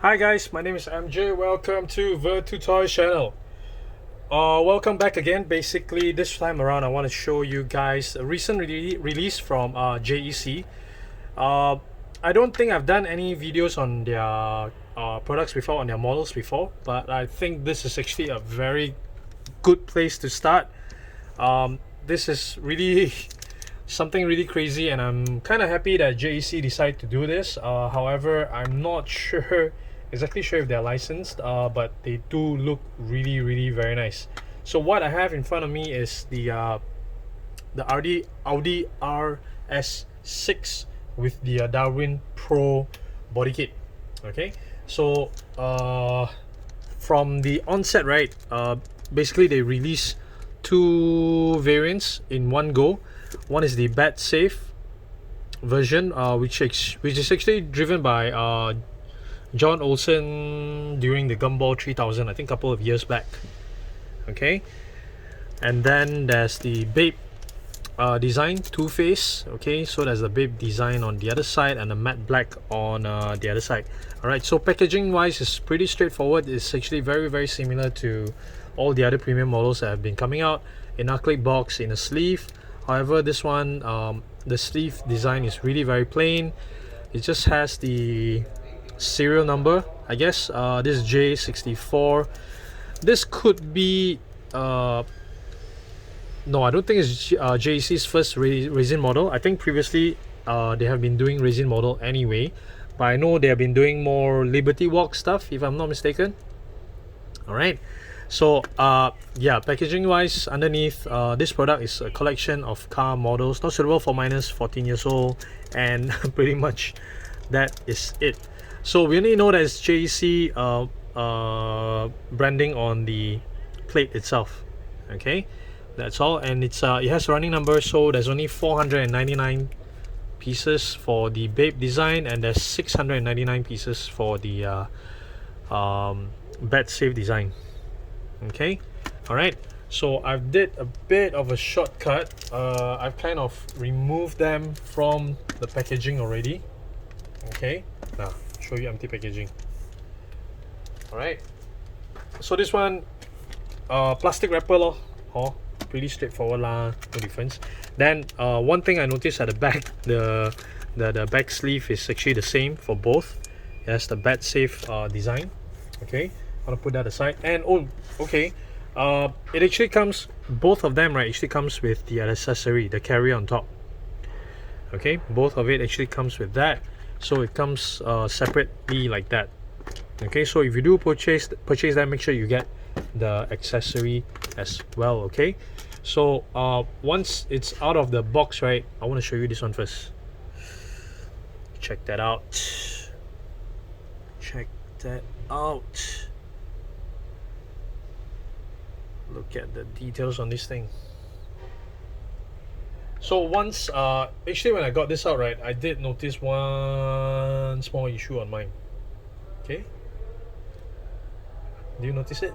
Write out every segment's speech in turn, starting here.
Hi guys, my name is MJ. Welcome to the Tutorial channel. Welcome back again. Basically, this time around I want to show you guys a recent release from JEC. I don't think I've done any videos on their products before, on their models before, but I think this is actually a very good place to start. This is really something really crazy, and I'm kind of happy that JEC decided to do this. However, I'm not exactly sure if they're licensed, but they do look really very nice. So what I have in front of me is the Audi RS6 with the DarWinPro body kit. Okay, so from the onset, right, basically they release two variants in one go. One is the bat safe version, which is actually driven by John Olsen during the Gumball 3000, I think a couple of years back. Okay, and then there's the Babe design, two-face. Okay, so there's the Babe design on the other side and the matte black on the other side. Alright, so packaging wise is pretty straightforward. It's actually very similar to all the other premium models that have been coming out, in acrylic box, in a sleeve. However, this one, the sleeve design is really very plain. It just has the serial number, I guess. This is J64. This could be no, I don't think it's JEC's first resin model. I think previously they have been doing resin model anyway, but I know they have been doing more Liberty Walk stuff, if I'm not mistaken. Alright, so yeah, packaging wise, underneath, this product is a collection of car models not suitable for minors 14 years old, and pretty much that is it. So we only know that it's JEC branding on the plate itself. Okay, that's all, and it has a running number, so there's only 499 pieces for the Babe design, and there's 699 pieces for the bat safe design. Okay, all right, so I've did a bit of a shortcut. I've kind of removed them from the packaging already. Okay, now show you empty packaging. All right, so this one plastic wrapper lor. Oh, pretty straightforward lah, no difference. Then one thing I noticed at the back, the back sleeve is actually the same for both. It has the bat safe design. Okay, I'm gonna put that aside. And oh, okay, it actually comes, both of them, right, actually comes with the accessory, the carrier on top. Okay, both of it actually comes with that, so it comes separately like that. Okay, so if you do purchase that, make sure you get the accessory as well. Okay, so once it's out of the box, right, I want to show you this one first. Check that out. Check that out. Look at the details on this thing. So once actually when I got this out, right, I did notice one small issue on mine. Okay, do you notice it?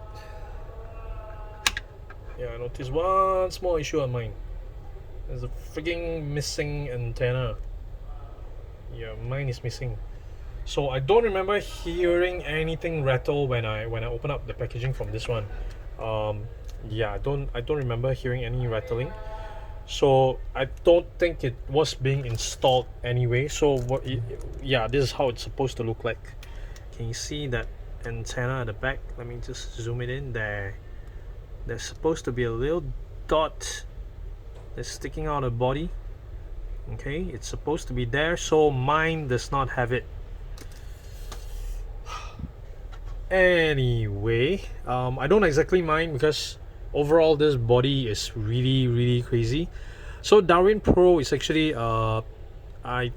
Yeah, I noticed one small issue on mine. There's a freaking missing antenna. Yeah, mine is missing. So I don't remember hearing anything rattle when I open up the packaging from this one. Yeah, I don't remember hearing any rattling. So I don't think it was being installed anyway. So what? Yeah, this is how it's supposed to look like. Can you see that antenna at the back? Let me just zoom it in there. There's supposed to be a little dot that's sticking out of the body. Okay, it's supposed to be there, so mine does not have it. Anyway, I don't exactly mind, because overall this body is really crazy. So DarWinPro is actually I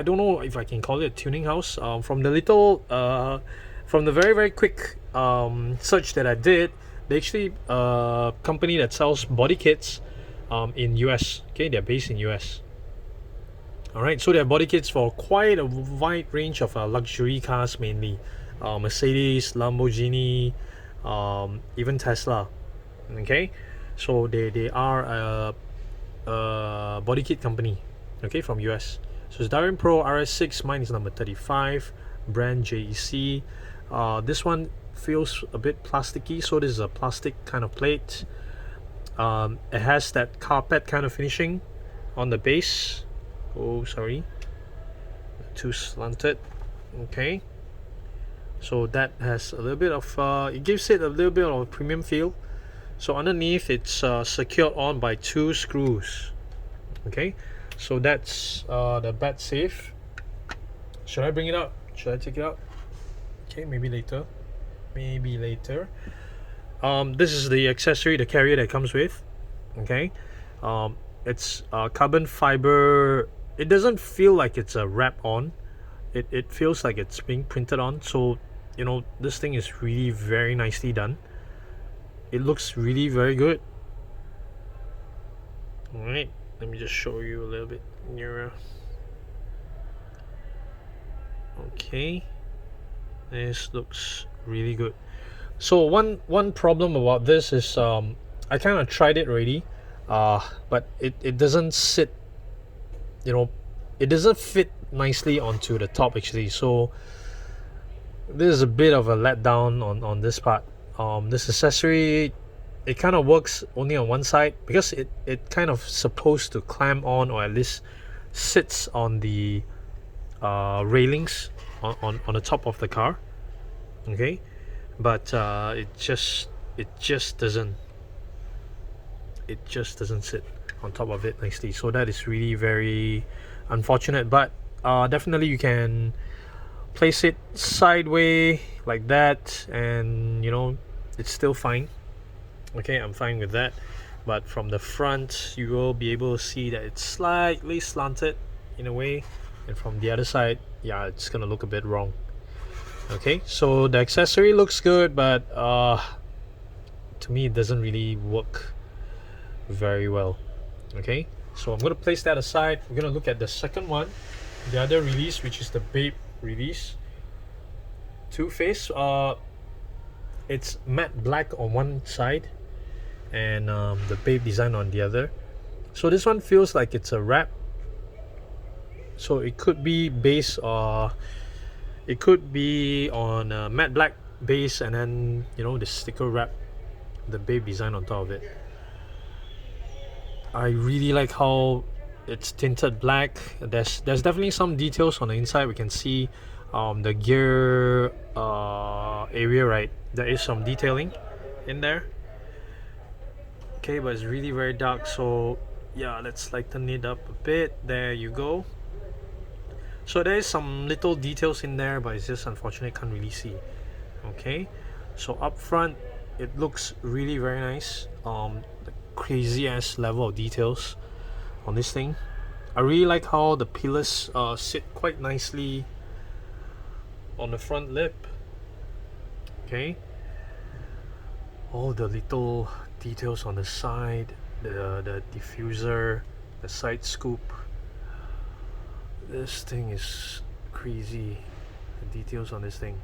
don't know if I can call it a tuning house. From the little from the very quick search that I did, they actually company that sells body kits in US. Okay, they're based in US. Alright, so they have body kits for quite a wide range of luxury cars, mainly Mercedes, Lamborghini, even Tesla. Okay, so they are a body kit company, okay, from US. So it's DarWinPro RS6, mine is number 35, brand JEC. This one feels a bit plasticky, so this is a plastic kind of plate. It has that carpet kind of finishing on the base. Oh, sorry, too slanted. Okay, so that has a little bit of it gives it a little bit of a premium feel. So underneath it's secured on by 2 screws. Okay, so that's the bed safe. Should I bring it out? Should I take it out? Okay, maybe later. Maybe later. This is the accessory, the carrier that comes with. Okay, it's carbon fiber. It doesn't feel like it's a wrap on. It feels like it's being printed on. So you know, this thing is really very nicely done. It looks really very good. All right, let me just show you a little bit nearer. Okay, this looks really good. So one problem about this is I kind of tried it already, but it doesn't sit, you know, it doesn't fit nicely onto the top actually. So this is a bit of a letdown on this part. This accessory, it kind of works only on one side because it kind of supposed to clamp on, or at least sits on the railings on the top of the car. Okay, but it just doesn't sit on top of it nicely. So that is really very unfortunate, but definitely you can place it sideways like that, and you know, it's still fine. Okay, I'm fine with that. But from the front you will be able to see that it's slightly slanted in a way, and from the other side, yeah, it's gonna look a bit wrong. Okay, so the accessory looks good, but to me it doesn't really work very well. Okay, so I'm gonna place that aside. We're gonna look at the second one, the other release, which is the Babe release. Two-face. It's matte black on one side and the Babe design on the other. So this one feels like it's a wrap. So it could be base, or it could be on a matte black base, and then you know, the sticker wrap, the Babe design on top of it. I really like how it's tinted black. There's definitely some details on the inside. We can see the gear area, right? There is some detailing in there. Okay, but it's really very dark, so yeah, let's lighten it up a bit. There you go. So there is some little details in there, but it's just unfortunate, can't really see. Okay, so up front it looks really very nice. The crazy ass level of details on this thing. I really like how the pillars sit quite nicely on the front lip. Okay, all the little details on the side, the diffuser, the side scoop. This thing is crazy, the details on this thing.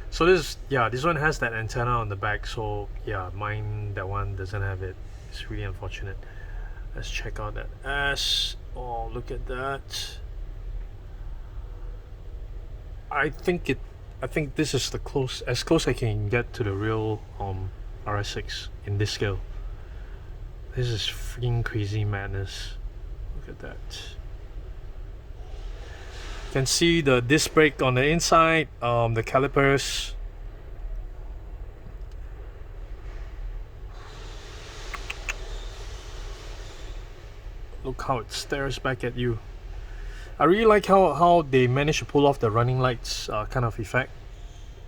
So this one has that antenna on the back, so yeah, mine, that one doesn't have it. It's really unfortunate. Let's check out that S. Oh, look at that. I think this is as close I can get to the real RS6 in this scale. This is freaking crazy madness. Look at that. You can see the disc brake on the inside, the calipers. Look how it stares back at you. I really like how they managed to pull off the running lights kind of effect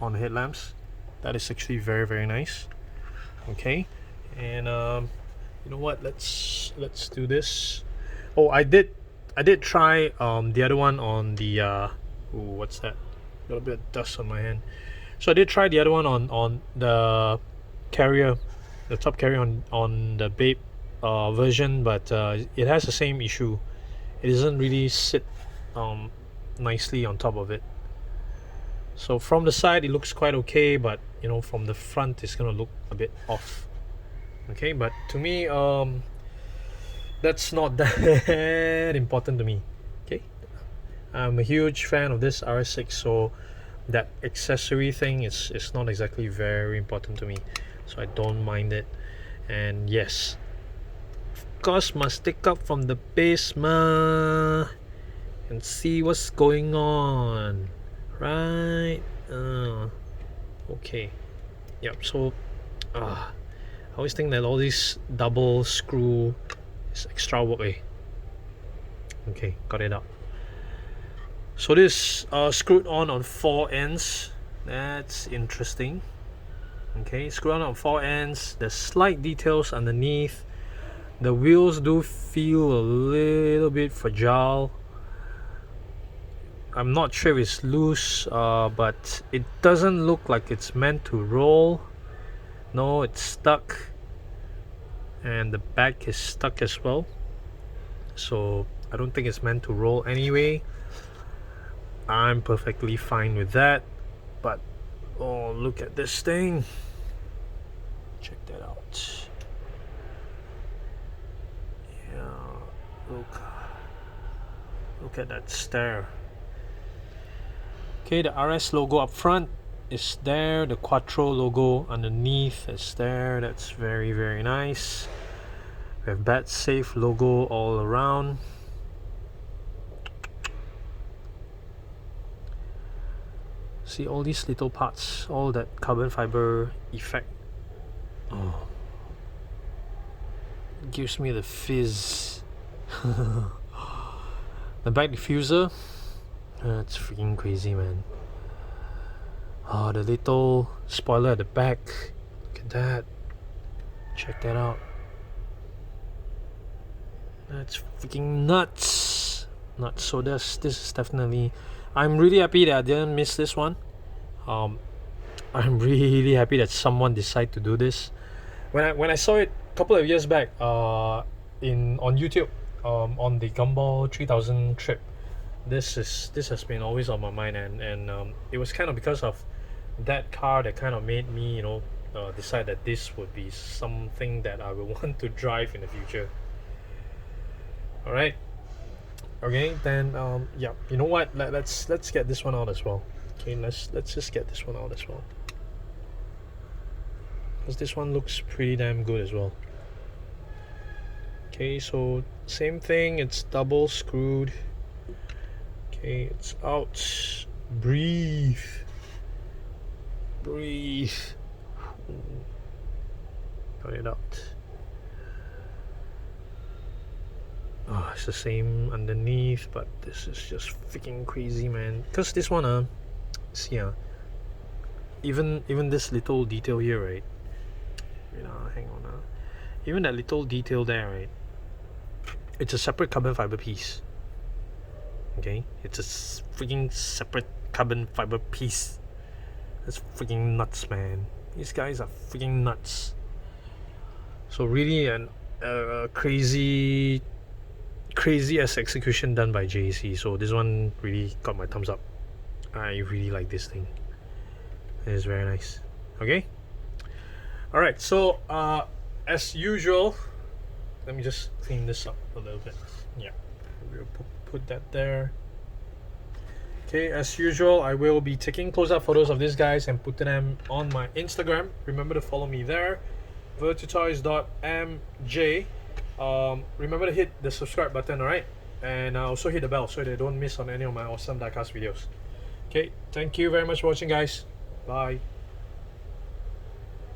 on the headlamps. That is actually very, very nice. Okay, and you know what? Let's do this. Oh, I did try the other one on the ooh, what's that? A little bit of dust on my hand. So I did try the other one on the carrier, the top carrier on the Babe version, but it has the same issue. It doesn't really sit nicely on top of it. So from the side it looks quite okay, but you know, from the front it's gonna look a bit off. Okay, but to me that's not that important to me. Okay, I'm a huge fan of this RS6, so that accessory thing is not exactly very important to me, so I don't mind it. And yes, of course, must take up from the basement and see what's going on, right? Okay, yep. So I always think that all these double screw is extra work, eh? Okay, got it out. So this screwed on 4 ends. That's interesting. Okay, screwed on 4 ends. There's slight details underneath. The wheels do feel a little bit fragile. I'm not sure if it's loose, but it doesn't look like it's meant to roll. No, it's stuck, and the back is stuck as well. So I don't think it's meant to roll anyway. I'm perfectly fine with that. But oh, look at this thing. Check that out. Yeah, look at that stair. Okay, the RS logo up front is there. The Quattro logo underneath is there. That's very, very nice. We have Bat Safe logo all around. See all these little parts, all that carbon fiber effect. Oh, it gives me the fizz. The back diffuser, that's freaking crazy, man. Oh, the little spoiler at the back, look at that. Check that out. That's freaking nuts. So this is definitely, I'm really happy that I didn't miss this one. I'm really happy that someone decided to do this. When I saw it a couple of years back on YouTube, on the Gumball 3000 trip, this has been always on my mind, and it was kind of because of that car that kind of made me, decide that this would be something that I will want to drive in the future. All right. Okay, then yeah, you know what? Let's get this one out as well. Okay, let's just get this one out as well, because this one looks pretty damn good as well. Okay, so same thing. It's double screwed. Okay, it's out. Breathe. Got it out. Oh, it's the same underneath, but this is just freaking crazy, man. Because this one, see, even this little detail here, right? Hang on, even that little detail there, right? It's a separate carbon fiber piece. Okay, it's a freaking separate carbon fiber piece. That's freaking nuts, man. These guys are freaking nuts. So really, crazy as execution done by JEC. So this one really got my thumbs up. I really like this thing. It is very nice. Okay. All right. So as usual, let me just clean this up a little bit. Yeah, we'll put that there. Okay, as usual, I will be taking close-up photos of these guys and putting them on my Instagram. Remember to follow me there, virtutoys.mj. Remember to hit the subscribe button, alright? And also hit the bell so that you don't miss on any of my awesome diecast videos. Okay, thank you very much for watching, guys. Bye.